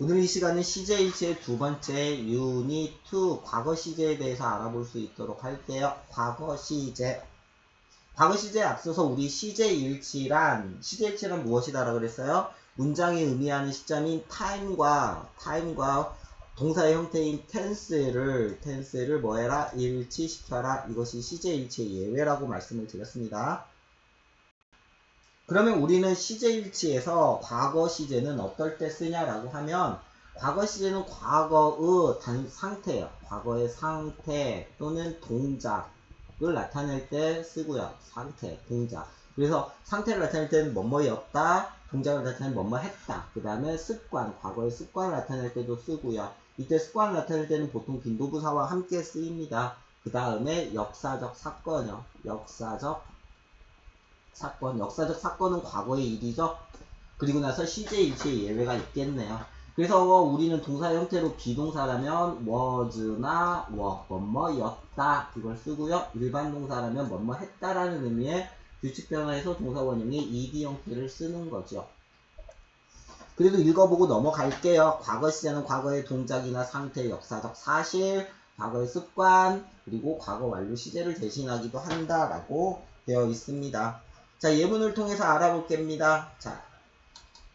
오늘 이 시간은 시제일치의 두 번째 유닛 2 과거 시제에 대해서 알아볼 수 있도록 할게요. 과거 시제. 과거 시제에 앞서서 우리 시제일치란 무엇이다라고 그랬어요? 문장이 의미하는 시점인 time과 동사의 형태인 tense를 뭐해라? 일치시켜라. 이것이 시제일치의 예외라고 말씀을 드렸습니다. 그러면 우리는 시제일치에서 과거 시제는 어떨 때 쓰냐라고 하면 과거 시제는 과거의 상태예요. 과거의 상태 또는 동작을 나타낼 때 쓰고요. 상태, 동작. 그래서 상태를 나타낼 때는 뭐뭐였다, 동작을 나타낼 때는 뭐뭐 했다. 그 다음에 습관, 과거의 습관을 나타낼 때도 쓰고요. 이때 습관을 나타낼 때는 보통 빈도부사와 함께 쓰입니다. 그 다음에 역사적 사건이요. 역사적 사건은 과거의 일이죠. 그리고 나서 시제일치의 예외가 있겠네요. 그래서 우리는 동사 형태로 비동사라면 was나 뭐뭐였다 이걸 쓰고요. 일반 동사라면 뭐뭐 했다라는 의미의 규칙 변화에서 동사 원형이 ed 형태를 쓰는 거죠. 그래도 읽어보고 넘어갈게요. 과거 시제는 과거의 동작이나 상태, 역사적 사실, 과거의 습관, 그리고 과거 완료 시제를 대신하기도 한다라고 되어 있습니다. 자, 예문을 통해서 알아볼게입니다. 자,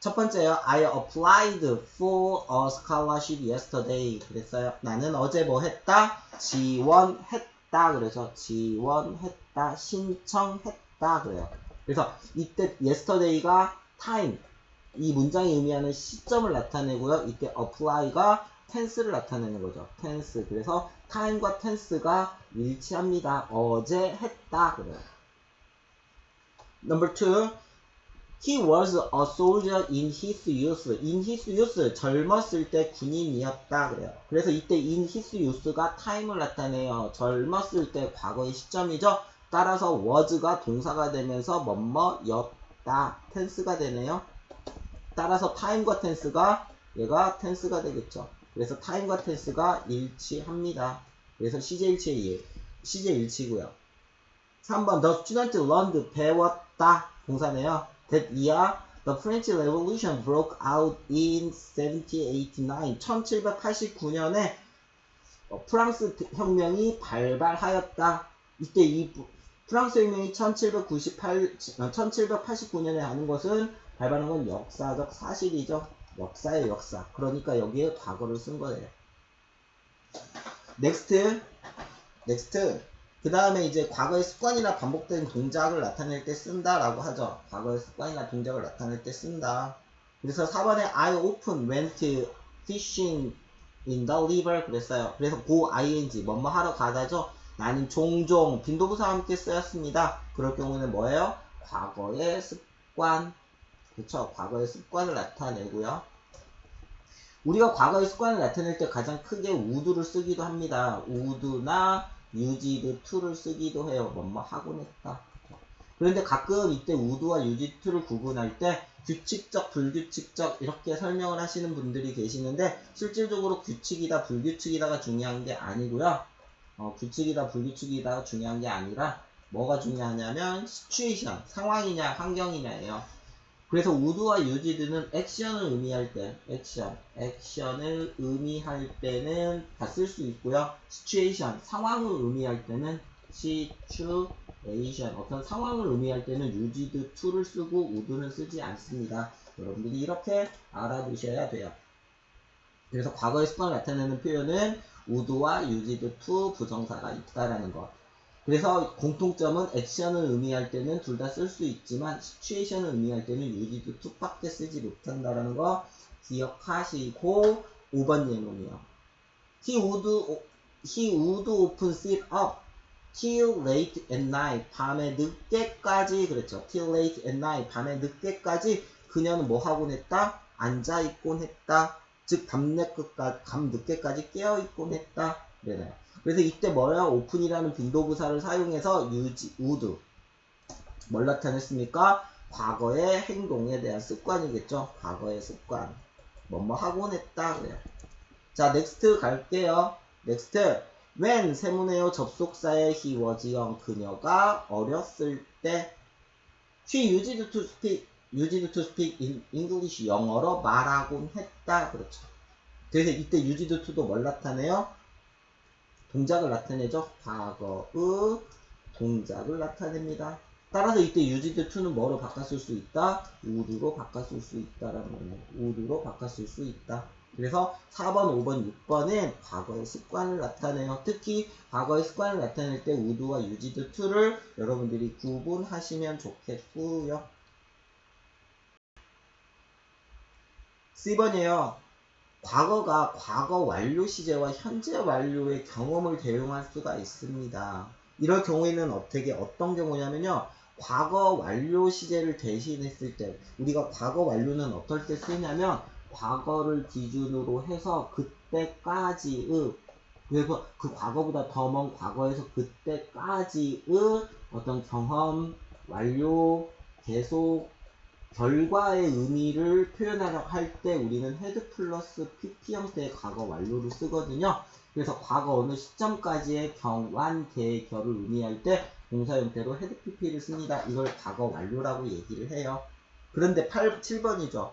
첫 번째요. I applied for a scholarship yesterday. 그랬어요. 나는 어제 뭐 했다? 지원했다. 그래서 지원했다. 신청했다. 그래요. 그래서 이때 yesterday가 time. 이 문장이 의미하는 시점을 나타내고요. 이때 apply가 tense를 나타내는 거죠. tense. 그래서 time과 tense가 일치합니다. 어제 했다. 그래요. Number 2, he was a soldier in his youth. In his youth, 젊었을 때 군인이었다 그래요. 그래서 이때 in his youth가 time을 나타내요. 젊었을 때 과거의 시점이죠. 따라서 was가 동사가 되면서 뭐뭐였다 tense가 되네요. 따라서 time과 tense가 얘가 tense가 되겠죠. 그래서 time과 tense가 일치합니다. 그래서 시제일치고요. 3번 The student learned 배웠다 동사네요. That year the French Revolution broke out in 1789. 1789년에 프랑스 혁명이 발발하였다. 이때 이 프랑스 혁명이 1789년에 하는 것은 발발한 건 역사적 사실이죠. 역사의 역사. 그러니까 여기에 과거를 쓴 거예요. Next. 그 다음에 이제 과거의 습관이나 반복된 동작을 나타낼 때 쓴다라고 하죠. 과거의 습관이나 동작을 나타낼 때 쓴다. 그래서 4번에 I often went fishing in the river 그랬어요. 그래서 go ing 뭐뭐 하러 가다죠. 나는 종종 빈도부사와 함께 쓰였습니다. 그럴 경우는 뭐예요? 과거의 습관. 그렇죠. 과거의 습관을 나타내고요. 우리가 과거의 습관을 나타낼 때 가장 크게 would를 쓰기도 합니다. would나 used to를 쓰기도 해요. 뭐뭐 하곤 했다. 그런데 가끔 이때 would와 used to를 구분할 때 규칙적, 불규칙적 이렇게 설명을 하시는 분들이 계시는데 실질적으로 규칙이다, 불규칙이다가 중요한 게 아니고요. 규칙이다, 불규칙이다가 중요한 게 아니라 뭐가 중요하냐면 시츄에이션, 상황이냐, 환경이냐예요. 그래서 would와 used는 액션을 의미할 때, 액션을 의미할 때는 다 쓸 수 있고요. situation, 상황을 의미할 때는 situation, 어떤 상황을 의미할 때는 used to를 쓰고 would는 쓰지 않습니다. 여러분들이 이렇게 알아두셔야 돼요. 그래서 과거의 습관을 나타내는 표현은 would와 used to 부정사가 있다라는 것. 그래서 공통점은 액션을 의미할 때는 둘 다 쓸 수 있지만 시츄에이션을 의미할 때는 used to밖에 쓰지 못한다라는 거 기억하시고 5번 예문이요. He would often sit up till late at night. 밤에 늦게까지 그랬죠. till late at night. 밤에 늦게까지 그녀는 뭐 하곤 했다? 앉아있곤 했다. 즉 밤 늦게까지 깨어있곤 했다. 그래요. 그래서 이때 뭐예요? 오픈이라는 빈도부사를 사용해서 would 뭘 나타냈습니까? 과거의 행동에 대한 습관이겠죠. 과거의 습관. 뭐뭐 하곤 했다. 그래요. 자, next 갈게요. next. when 세문에요. 접속사의 he was young. 그녀가 어렸을 때 she used to speak in English. 영어로 말하곤 했다. 그렇죠. 그래서 이때 used to도 뭘 나타내요? 동작을 나타내죠. 과거의 동작을 나타냅니다. 따라서 이때 used to는 뭐로 바꿨을 수 있다? would로 바꿨을 수 있다라는 거예요. would로 바꿨을 수 있다. 그래서 4번, 5번, 6번은 과거의 습관을 나타내요. 특히 과거의 습관을 나타낼 때 would와 used to를 여러분들이 구분하시면 좋겠고요. C번이에요. 과거가 과거 완료 시제와 현재 완료의 경험을 대용할 수가 있습니다. 이럴 경우에는 어떤 경우냐면요. 과거 완료 시제를 대신했을 때, 우리가 과거 완료는 어떨 때 쓰냐면, 과거를 기준으로 해서 그때까지의, 그래서 그 과거보다 더 먼 과거에서 그때까지의 어떤 경험, 완료, 계속, 결과의 의미를 표현하려고 할 때 우리는 헤드 플러스 pp 형태의 과거 완료를 쓰거든요. 그래서 과거 어느 시점까지의 경완, 개, 결을 의미할 때 동사 형태로 헤드 pp를 씁니다. 이걸 과거 완료라고 얘기를 해요. 그런데 7번이죠.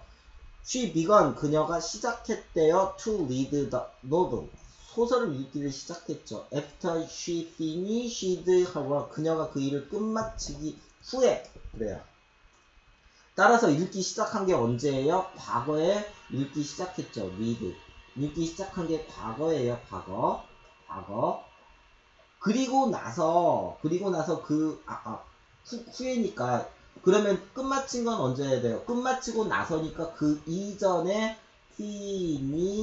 She began, 그녀가 시작했대요. To read the novel. 소설을 읽기를 시작했죠. After she finished her work. 그녀가 그 일을 끝마치기 후에. 그래요. 따라서 읽기 시작한 게 언제예요? 과거에 읽기 시작했죠. read. 읽기 시작한 게 과거예요. 과거. 그리고 나서 후에니까, 그러면 끝마친 건 언제 해야 돼요? 끝마치고 나서니까 그 이전에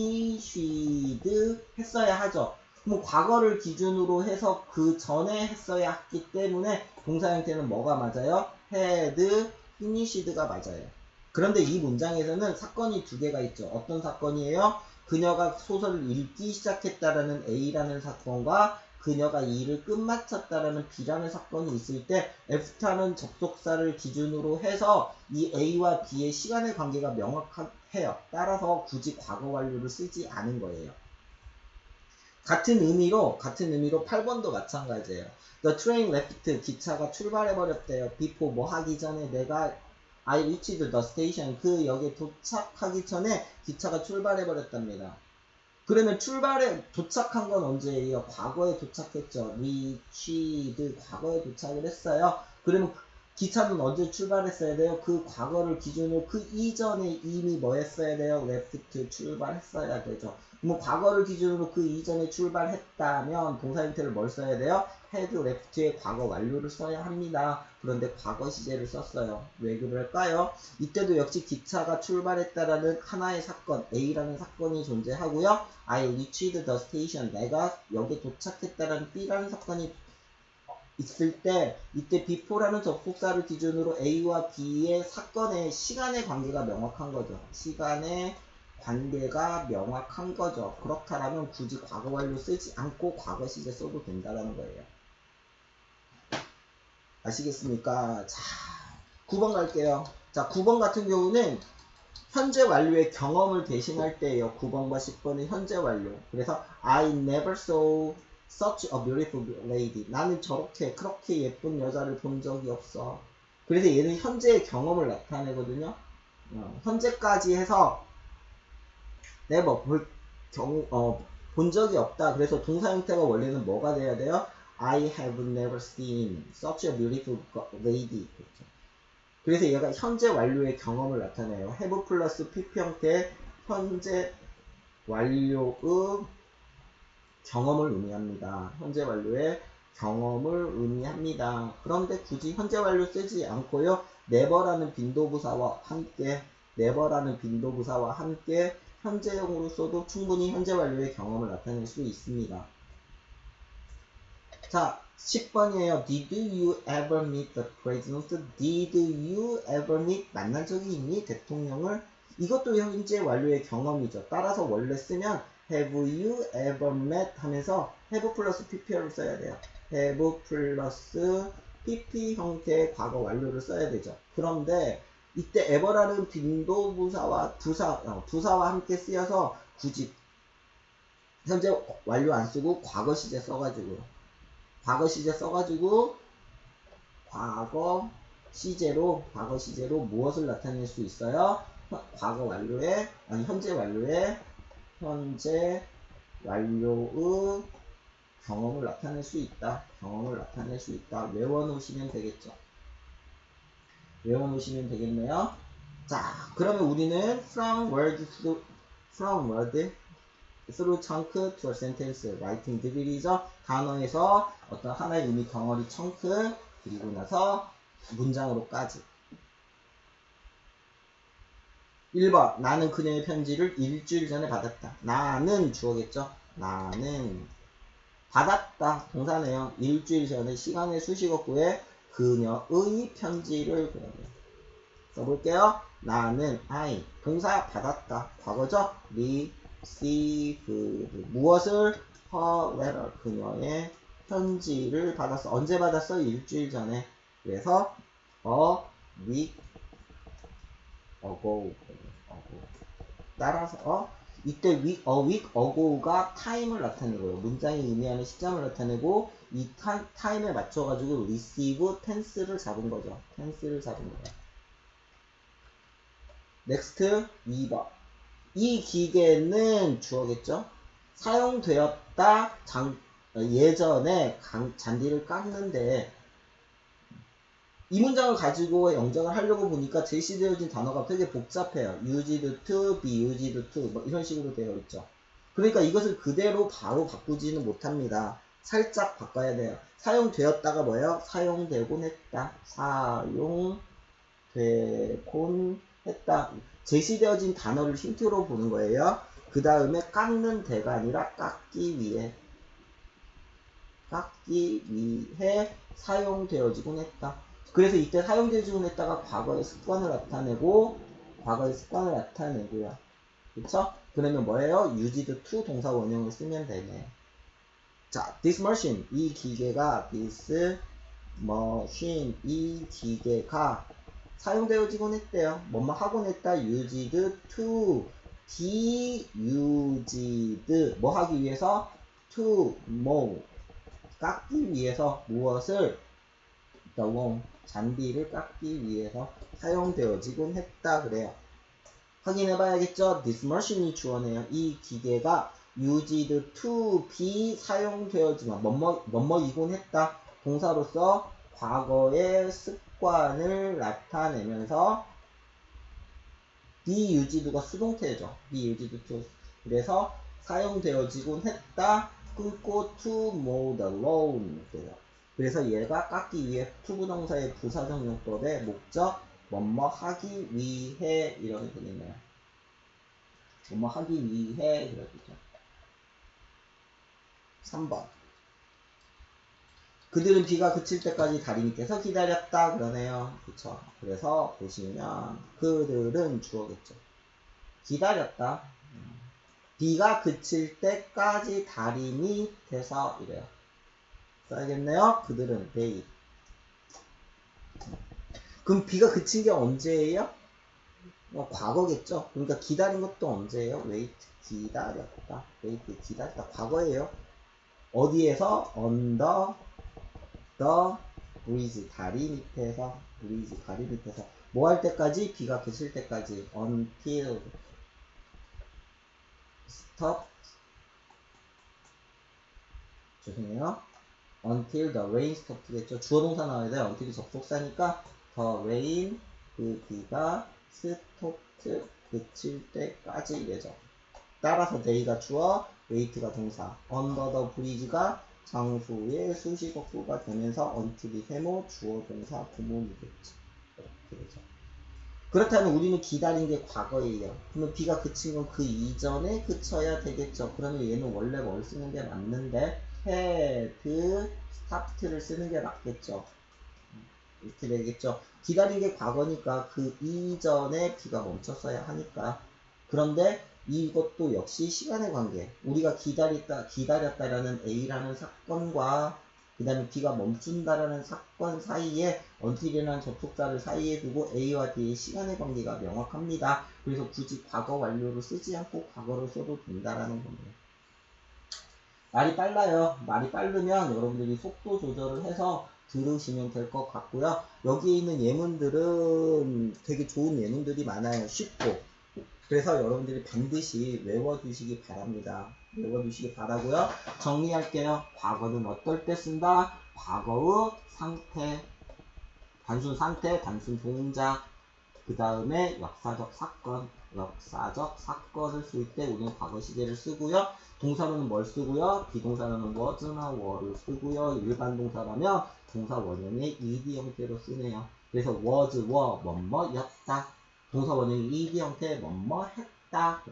finished 했어야 하죠. 그럼 과거를 기준으로 해서 그 전에 했어야 했기 때문에 동사 형태는 뭐가 맞아요? had finished가 맞아요. 그런데 이 문장에서는 사건이 두 개가 있죠. 어떤 사건이에요? 그녀가 소설을 읽기 시작했다라는 A라는 사건과 그녀가 이 일을 끝마쳤다라는 B라는 사건이 있을 때 F타는 접속사를 기준으로 해서 이 A와 B의 시간의 관계가 명확해요. 따라서 굳이 과거 완료를 쓰지 않은 거예요. 같은 의미로 8번도 마찬가지예요. The train left, 기차가 출발해버렸대요. before 뭐 하기 전에 내가 I reached the station, 그 역에 도착하기 전에 기차가 출발해버렸답니다. 그러면 도착한 건 언제예요? 과거에 도착했죠. reached, 과거에 도착을 했어요. 그러면 기차는 언제 출발했어야 돼요? 그 과거를 기준으로 그 이전에 이미 뭐 했어야 돼요? left, 출발했어야 되죠. 뭐 과거를 기준으로 그 이전에 출발했다면 동사 형태를 뭘 써야 돼요? had left의 과거 완료를 써야 합니다. 그런데 과거 시제를 썼어요. 왜 그럴까요? 이때도 역시 기차가 출발했다라는 하나의 사건, A라는 사건이 존재하고요. I reached the station, 내가 여기에 도착했다라는 B라는 사건이 있을 때 이때 before라는 접속사를 기준으로 A와 B의 사건의 시간의 관계가 명확한 거죠. 시간의 관계가 명확한 거죠. 그렇다면 굳이 과거 완료 쓰지 않고 과거 시제 써도 된다는 거예요. 아시겠습니까? 자, 9번 갈게요. 자, 9번 같은 경우는 현재 완료의 경험을 대신할 때예요. 9번과 10번은 현재 완료. 그래서 I never saw such a beautiful lady. 나는 그렇게 예쁜 여자를 본 적이 없어. 그래서 얘는 현재의 경험을 나타내거든요. 현재까지 해서 never 본 적이 없다. 그래서 동사 형태가 원래는 뭐가 돼야 돼요? I have never seen such a beautiful lady. 그렇죠. 그래서 얘가 현재 완료의 경험을 나타내요. have 플러스 pp 형태의 현재 완료의 경험을 의미합니다. 현재 완료의 경험을 의미합니다. 그런데 굳이 현재 완료 쓰지 않고요. never라는 빈도부사와 함께 현재형으로 써도 충분히 현재 완료의 경험을 나타낼 수 있습니다. 자, 10번이에요. Did you ever meet the president? Did you ever meet? 만난 적이 있니? 대통령을? 이것도 현재 완료의 경험이죠. 따라서 원래 쓰면 Have you ever met? 하면서 have 플러스 pp를 써야 돼요. have 플러스 pp 형태의 과거 완료를 써야 되죠. 그런데 이때 ever라는 빈도부사와 부사와 함께 쓰여서 굳이 현재 완료 안 쓰고 과거 시제 써가지고 과거 시제로 무엇을 나타낼 수 있어요? 현재 완료의 현재 완료의 경험을 나타낼 수 있다. 경험을 나타낼 수 있다. 외워놓으시면 되겠죠. 외워놓으시면 되겠네요. 자, 그러면 우리는 from word through chunk to a sentence writing 드릴이죠. 단어에서 어떤 하나의 의미 덩어리 청크 그리고 나서 문장으로까지. 1번 나는 그녀의 편지를 일주일 전에 받았다. 나는 주어겠죠. 나는 받았다. 동사네요. 일주일 전에 시간의 수식어구에 그녀의 편지를 써볼게요. 나는 I 동사 받았다. 과거죠. received 무엇을 her letter 그녀의 편지를 받았어. 언제 받았어? 일주일 전에. 그래서 a week ago 따라서 이때 a week ago가 time을 나타내고요. 문장이 의미하는 시점을 나타내고 이 time에 맞춰가지고 receive tense를 잡은 거죠. tense를 잡은 거예요. 넥스트 2번. 이 기계는 주어겠죠. 사용되었다 예전에 잔디를 깎는데 이 문장을 가지고 영작을 하려고 보니까 제시되어진 단어가 되게 복잡해요. used to, be used to 뭐 이런 식으로 되어 있죠. 그러니까 이것을 그대로 바로 바꾸지는 못합니다. 살짝 바꿔야 돼요. 사용되었다가 뭐예요? 사용되곤 했다. 사용되곤 했다. 제시되어진 단어를 힌트로 보는 거예요. 그 다음에 깎는 대가 아니라 깎기 위해 사용되어지곤 했다. 그래서 이때 사용되어지곤 했다가 과거의 습관을 나타내고요. 그쵸? 그러면 뭐예요? used to 동사 원형을 쓰면 되네. 자, this machine 이 기계가 this machine 이 기계가 사용되어지곤 했대요. 뭐뭐 하곤 했다. used to be used 뭐 하기 위해서? to mow 깎기 위해서 무엇을? the loam 잔디를 깎기 위해서 사용되어지곤 했다 그래요. 확인해 봐야겠죠? this machine이 주어네요. 이 기계가 used to be 사용되어지만 뭐뭐이곤 했다. 동사로서 과거의 습관을 나타내면서 be used가 수동태죠. be used to 그래서 사용되어지곤 했다. 끊고 to mow the lawn 그래서 얘가 깎기 위해 투부정사의 부사적 용법의 목적 뭐뭐 하기 위해 이렇게 되겠네요. 뭐뭐 하기 위해 이렇게 되죠. 3번 그들은 비가 그칠 때까지 다리 밑에서 기다렸다 그러네요. 그쵸? 그래서 보시면 그들은 주어겠죠. 기다렸다. 비가 그칠 때까지 다리 밑에서 이래요. 써야겠네요. 그들은 they. 그럼 비가 그친 게 언제예요? 과거겠죠. 그러니까 기다린 것도 언제예요? wait 기다렸다. wait 기다렸다. 과거예요. 어디에서? under the bridge 다리 밑에서 다리 밑에서 뭐 할 때까지? 비가 그칠 때까지 until stop 죄송해요. until the rain stop겠죠. 주어 동사 나와야 돼요. until이 접속사니까 the rain 그 비가 stopped 그칠 때까지 이래죠. 따라서 they가 주어 wait가 동사 under the bridge가 장소의 수식어구가 되면서 until이 세모 주어 동사 구문이겠죠. 이렇게 되죠. 그렇다면 우리는 기다린 게 과거예요. 그러면 비가 그친 건 그 이전에 그쳐야 되겠죠. 그러면 얘는 원래 뭘 쓰는 게 맞는데 had stopped를 쓰는 게 맞겠죠. 이렇게 되겠죠. 기다린 게 과거니까 그 이전에 비가 멈췄어야 하니까. 그런데 이것도 역시 시간의 관계. 우리가 기다렸다라는 A라는 사건과 그 다음에 B가 멈춘다라는 사건 사이에 until이라는 접속사를 사이에 두고 A와 B의 시간의 관계가 명확합니다. 그래서 굳이 과거 완료로 쓰지 않고 과거로 써도 된다라는 겁니다. 말이 빨라요. 말이 빠르면 여러분들이 속도 조절을 해서 들으시면 될 것 같고요. 여기에 있는 예문들은 되게 좋은 예문들이 많아요. 쉽고 그래서 여러분들이 반드시 외워두시기 바랍니다. 외워두시기 바라고요. 정리할게요. 과거는 어떨 때 쓴다? 과거의 상태, 단순 상태, 단순 동작, 그 다음에 역사적 사건을 쓸 때 우리는 과거 시제를 쓰고요. 동사로는 뭘 쓰고요? 비동사로는 was나 were를 쓰고요. 일반 동사라면 동사 원형의 ed 형태로 쓰네요. 그래서 was, were, 뭐뭐였다. 동사 원형이 ed 형태 뭐뭐 했다.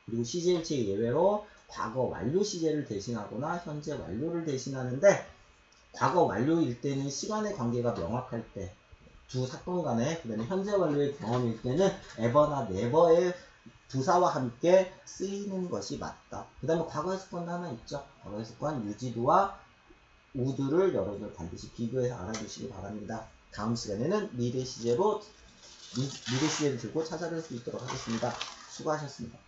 그리고 시제일치 예외로 과거 완료 시제를 대신하거나 현재 완료를 대신하는데, 과거 완료일 때는 시간의 관계가 명확할 때, 두 사건 간에, 그 다음에 현재 완료의 경험일 때는 ever나 never의 부사와 함께 쓰이는 것이 맞다. 그 다음에 과거의 습관도 하나 있죠. 과거의 습관 would와 would를 여러분들 반드시 비교해서 알아두시기 바랍니다. 다음 시간에는 미래 시제를 들고 찾아뵐 수 있도록 하겠습니다. 수고하셨습니다.